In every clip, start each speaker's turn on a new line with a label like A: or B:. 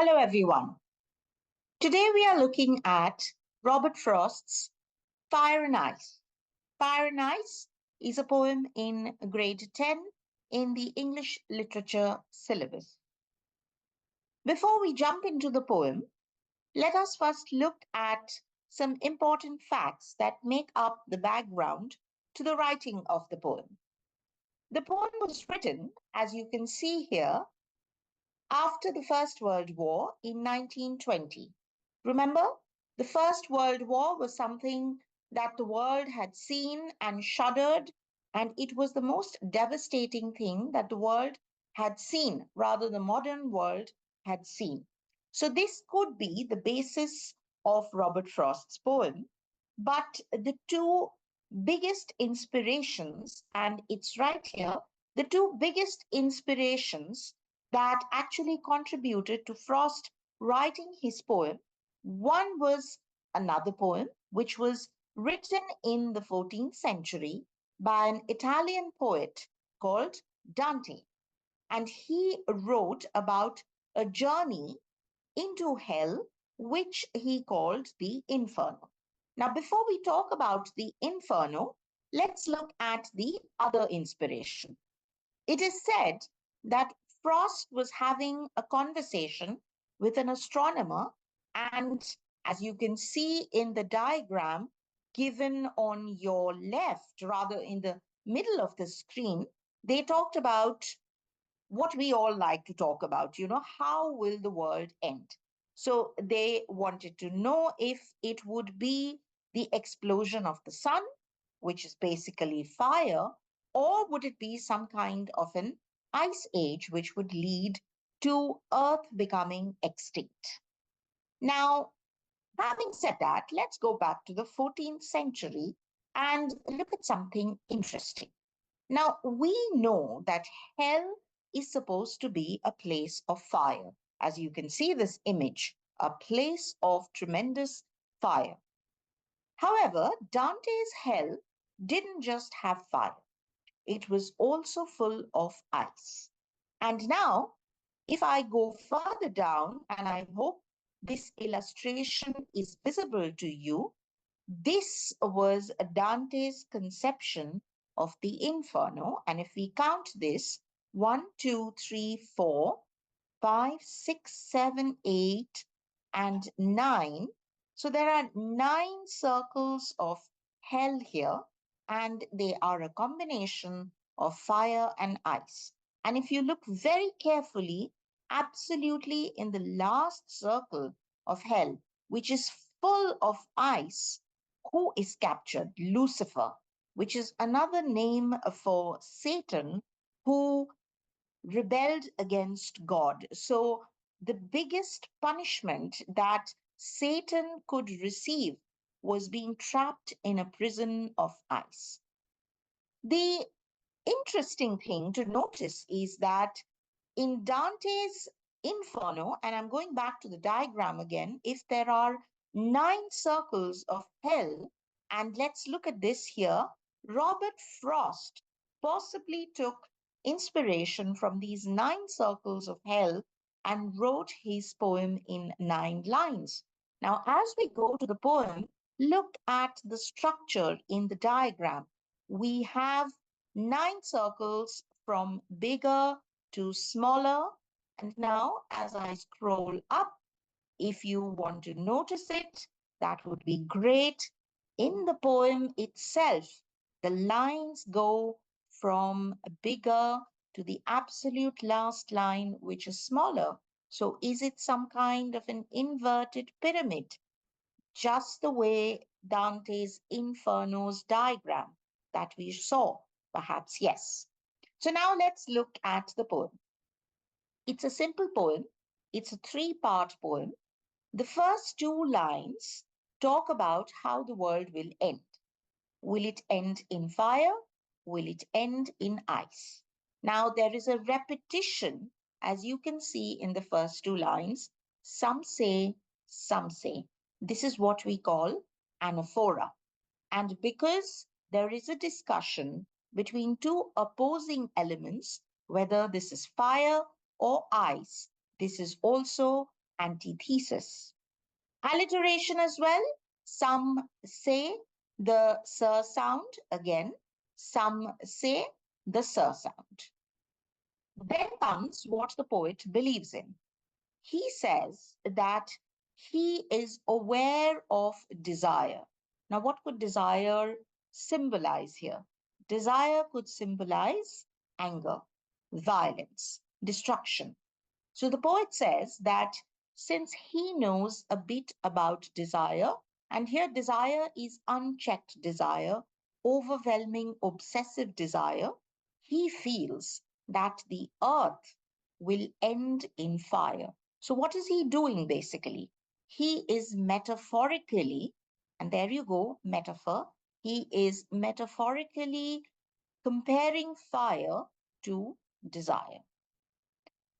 A: Hello, everyone. Today we are looking at Robert Frost's Fire and Ice. Fire and Ice is a poem in grade 10 in the English literature syllabus. Before we jump into the poem, let us first look at some important facts that make up the background to the writing of the poem. The poem was written, as you can see here, after the First World War in 1920. Remember, the First World War was something that the world had seen and shuddered, and it was the most devastating thing that the world had seen, rather the modern world had seen. So this could be the basis of Robert Frost's poem, but the two biggest inspirations, and it's right here, the two biggest inspirations that actually contributed to Frost writing his poem. One was another poem, which was written in the 14th century by an Italian poet called Dante. And he wrote about a journey into hell, which he called the Inferno. Now, before we talk about the Inferno, let's look at the other inspiration. It is said that Frost was having a conversation with an astronomer, and as you can see in the diagram given on your left, rather in the middle of the screen, they talked about what we all like to talk about, how will the world end? So they wanted to know if it would be the explosion of the sun, which is basically fire, or would it be some kind of an ice age, which would lead to Earth becoming extinct? Now, having said that, let's go back to the 14th century and look at something interesting. Now, we know that hell is supposed to be a place of fire. As you can see this image, a place of tremendous fire. However, Dante's hell didn't just have fire. It was also full of ice. And now, if I go further down, and I hope this illustration is visible to you, this was Dante's conception of the Inferno. And if we count this, 1, 2, 3, 4, 5, 6, 7, 8, and 9. So there are 9 circles of hell here, and they are a combination of fire and ice. And if you look very carefully, absolutely in the last circle of hell, which is full of ice, who is captured? Lucifer, which is another name for Satan, who rebelled against God. So the biggest punishment that Satan could receive was being trapped in a prison of ice. The interesting thing to notice is that in Dante's Inferno, and I'm going back to the diagram again, if there are 9 circles of hell, and let's look at this here, Robert Frost possibly took inspiration from these 9 circles of hell and wrote his poem in 9 lines. Now, as we go to the poem, look at the structure in the diagram. We have 9 circles from bigger to smaller. And now, as I scroll up, if you want to notice it, that would be great. In the poem itself, the lines go from bigger to the absolute last line, which is smaller. So is it some kind of an inverted pyramid? Just the way Dante's Inferno's diagram that we saw? Perhaps yes. So now let's look at the poem. It's a simple poem. It's a 3-part poem. The first 2 lines talk about how the world will end. Will it end in fire? Will it end in ice? Now, there is a repetition, as you can see in the first 2 lines. Some say, some say. This is what we call anaphora. And because there is a discussion between 2 opposing elements, whether this is fire or ice, this is also antithesis. Alliteration as well. Some say the sir sound again. Some say the sir sound. Then comes what the poet believes in. He says that he is aware of desire. Now, what could desire symbolize here? Desire could symbolize anger, violence, destruction. So the poet says that since he knows a bit about desire, and here desire is unchecked desire, overwhelming, obsessive desire, he feels that the earth will end in fire. So, what is he doing basically? He is metaphorically, and there you go, metaphor, he is metaphorically comparing fire to desire.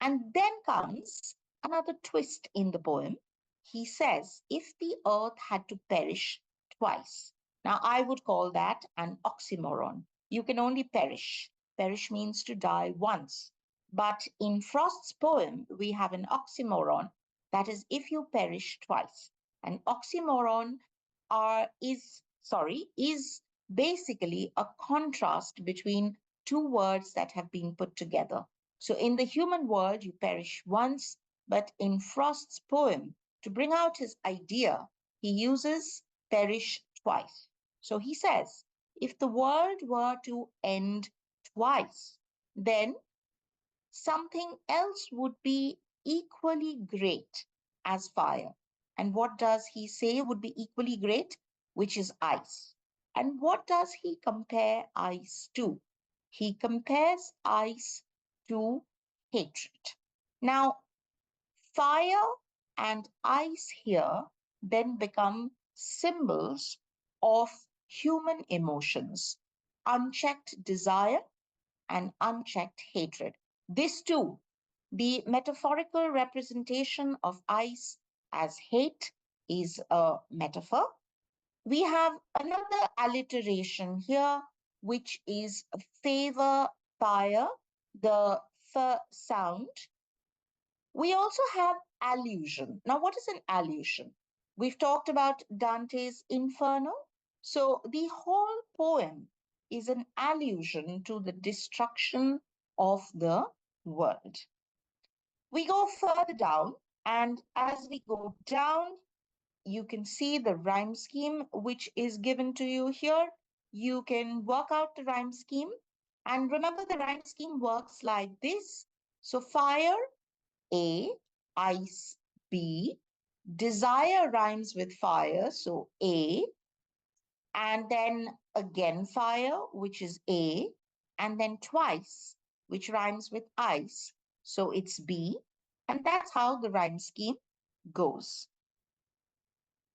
A: And then comes another twist in the poem. He says, if the earth had to perish twice. Now, I would call that an oxymoron. You can only perish. Perish means to die once. But in Frost's poem, we have an oxymoron. That is, if you perish twice. An oxymoron is basically a contrast between two words that have been put together. So in the human world, you perish once, but in Frost's poem, to bring out his idea, he uses perish twice. So he says, if the world were to end twice, then something else would be equally great as fire. And what does he say would be equally great? Which is ice. And what does he compare ice to? He compares ice to hatred. Now, fire and ice here then become symbols of human emotions, unchecked desire and unchecked hatred. This too, the metaphorical representation of ice as hate is a metaphor. We have another alliteration here, which is favor fire, the f sound. We also have allusion. Now, what is an allusion? We've talked about Dante's Inferno. So the whole poem is an allusion to the destruction of the world. We go further down, and as we go down, you can see the rhyme scheme which is given to you here. You can work out the rhyme scheme. And remember, the rhyme scheme works like this. So fire, A, ice, B. Desire rhymes with fire, so A. And then again fire, which is A. And then twice, which rhymes with ice, so it's B. And that's how the rhyme scheme goes.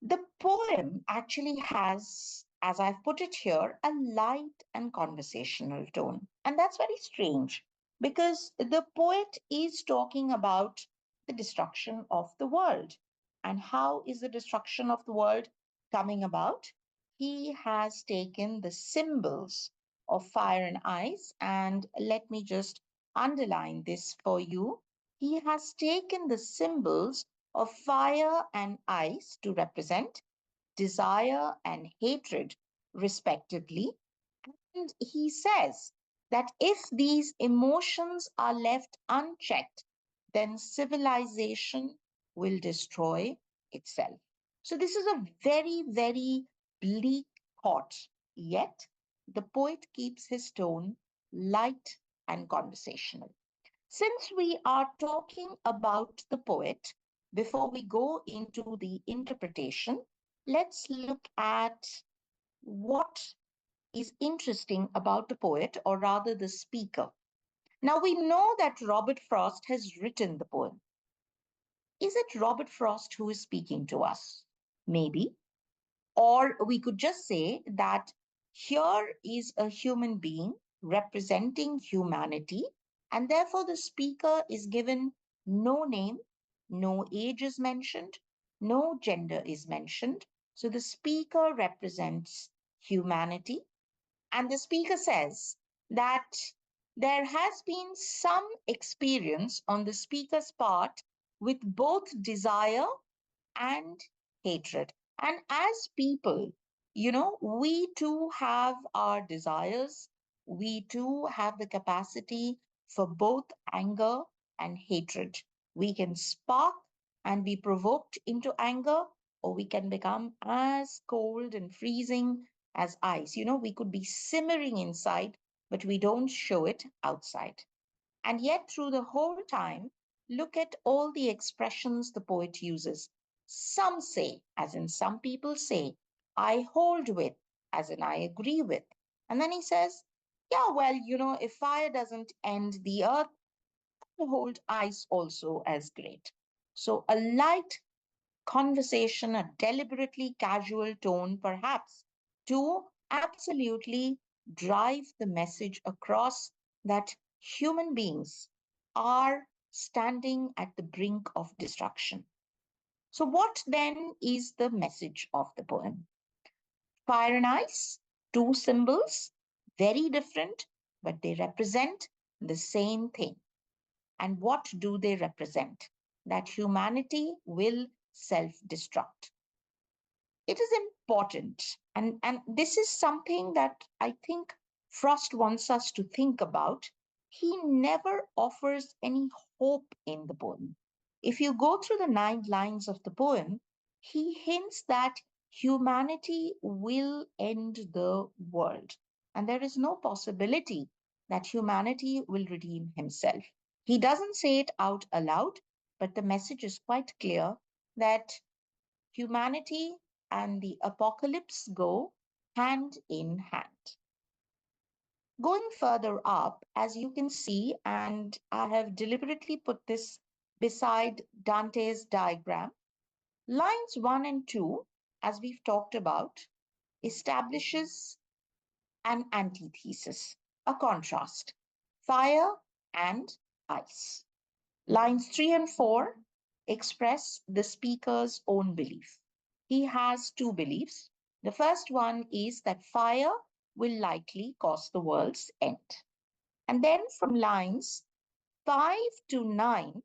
A: The poem actually has, as I've put it here, a light and conversational tone. And that's very strange because the poet is talking about the destruction of the world. And how is the destruction of the world coming about? He has taken the symbols of fire and ice, and let me just underline this for you. He has taken the symbols of fire and ice to represent desire and hatred, respectively. And he says that if these emotions are left unchecked, then civilization will destroy itself. So, this is a very, very bleak thought, yet the poet keeps his tone light and conversational. Since we are talking about the poet, before we go into the interpretation, let's look at what is interesting about the poet, or rather the speaker. Now, we know that Robert Frost has written the poem. Is it Robert Frost who is speaking to us? Maybe. Or we could just say that here is a human being representing humanity, and therefore the speaker is given no name, no age is mentioned, no gender is mentioned. So the speaker represents humanity, and the speaker says that there has been some experience on the speaker's part with both desire and hatred. And as people, we too have our desires. We too have the capacity for both anger and hatred. We can spark and be provoked into anger, or we can become as cold and freezing as ice. We could be simmering inside, but we don't show it outside. And yet, through the whole time, look at all the expressions the poet uses. Some say, as in some people say, I hold with, as in I agree with. And then he says, yeah, well, if fire doesn't end the earth, I hold ice also as great. So a light conversation, a deliberately casual tone, perhaps, to absolutely drive the message across that human beings are standing at the brink of destruction. So, what then is the message of the poem? Fire and ice, two symbols, very different, but they represent the same thing. And what do they represent? That humanity will self destruct. It is important. And this is something that I think Frost wants us to think about. He never offers any hope in the poem. If you go through the 9 lines of the poem, he hints that humanity will end the world. And there is no possibility that humanity will redeem himself. He doesn't say it out aloud, but the message is quite clear that humanity and the apocalypse go hand in hand. Going further up, as you can see, and I have deliberately put this beside Dante's diagram, lines 1 and 2, as we've talked about, establishes an antithesis, a contrast, fire and ice. Lines 3 and 4 express the speaker's own belief. He has two beliefs. The first one is that fire will likely cause the world's end. And then from lines 5 to 9,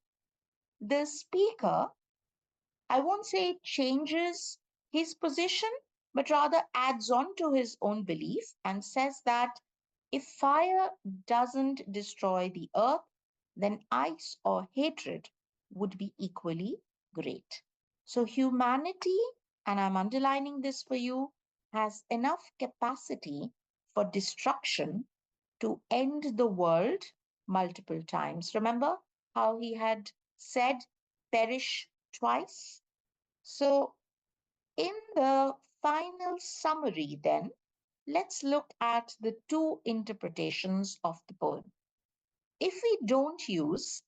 A: the speaker, I won't say changes his position, but rather adds on to his own belief and says that if fire doesn't destroy the earth, then ice or hatred would be equally great. So humanity, and I'm underlining this for you, has enough capacity for destruction to end the world multiple times. Remember how he had said, perish twice? So in the final summary, then, let's look at the two interpretations of the poem. If we don't use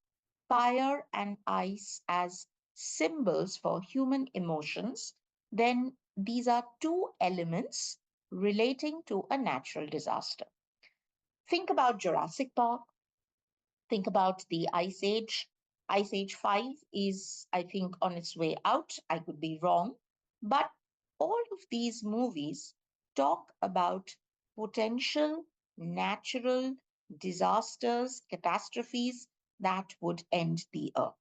A: fire and ice as symbols for human emotions, then these are two elements relating to a natural disaster. Think about Jurassic Park. Think about the Ice Age. Ice Age 5 is, I think, on its way out. I could be wrong. But all of these movies talk about potential natural disasters, catastrophes that would end the earth.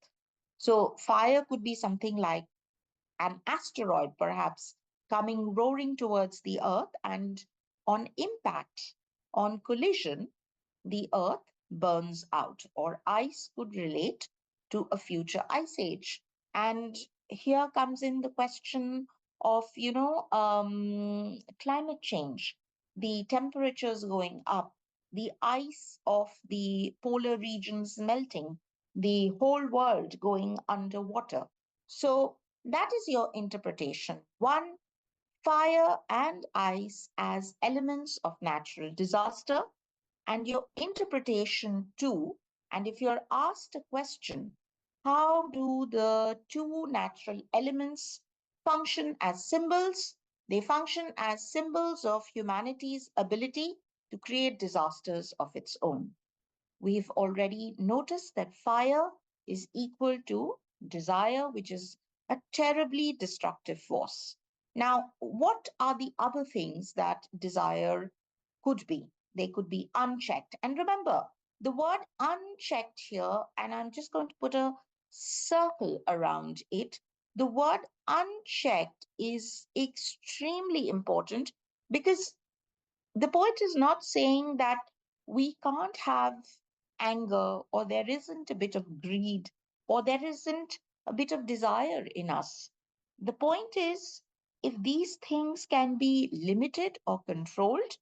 A: So, fire could be something like an asteroid, perhaps, coming roaring towards the earth, and on impact, on collision, the earth burns out, or ice could relate to a future ice age. And here comes in the question of, climate change, the temperatures going up, the ice of the polar regions melting, the whole world going underwater. So that is your interpretation. One, fire and ice as elements of natural disaster, and your interpretation too. And if you're asked a question, how do the two natural elements function as symbols? They function as symbols of humanity's ability to create disasters of its own. We've already noticed that fire is equal to desire, which is a terribly destructive force. Now, what are the other things that desire could be? They could be unchecked. And remember, the word unchecked here, and I'm just going to put a circle around it. The word unchecked is extremely important because the poet is not saying that we can't have anger, or there isn't a bit of greed, or there isn't a bit of desire in us. The point is, if these things can be limited or controlled,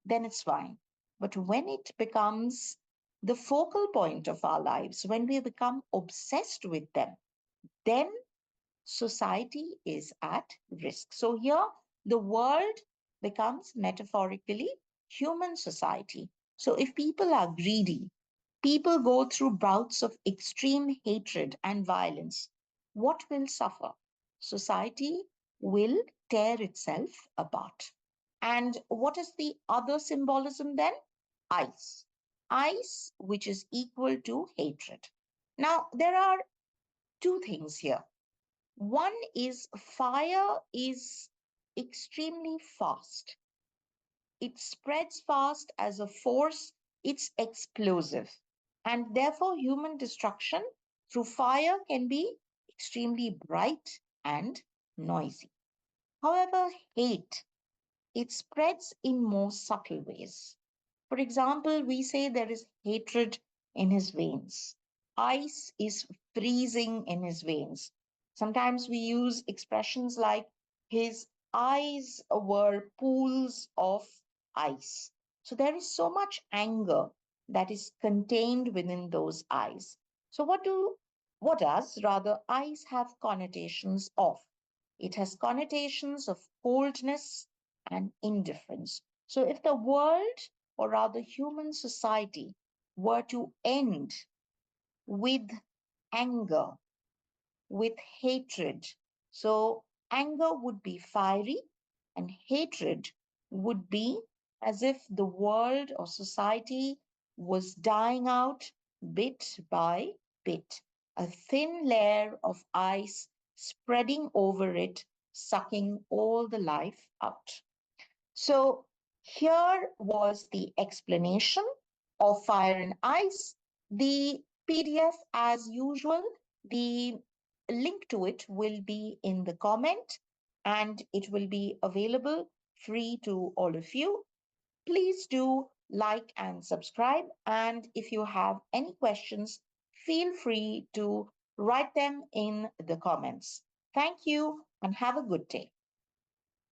A: then it's fine. But when it becomes the focal point of our lives, when we become obsessed with them, then society is at risk. So here, the world becomes metaphorically human society. So if people are greedy, people go through bouts of extreme hatred and violence, what will suffer? Society will tear itself apart. And what is the other symbolism then? Ice. Ice, which is equal to hatred. Now, there are two things here. One is fire is extremely fast. It spreads fast as a force, it's explosive. And therefore, human destruction through fire can be extremely bright and noisy. However, hate, it spreads in more subtle ways. For example, we say there is hatred in his veins. Ice is freezing in his veins. Sometimes we use expressions like his eyes were pools of ice. So there is so much anger that is contained within those eyes. So what does rather ice have connotations of? It has connotations of coldness and indifference. So if the world, or rather human society, were to end with anger, with hatred, so anger would be fiery and hatred would be as if the world or society was dying out bit by bit, a thin layer of ice spreading over it, sucking all the life out. So here was the explanation of fire and ice. The PDF, as usual, the link to it will be in the comment and it will be available free to all of you. Please do like and subscribe. And if you have any questions, feel free to write them in the comments. Thank you and have a good day.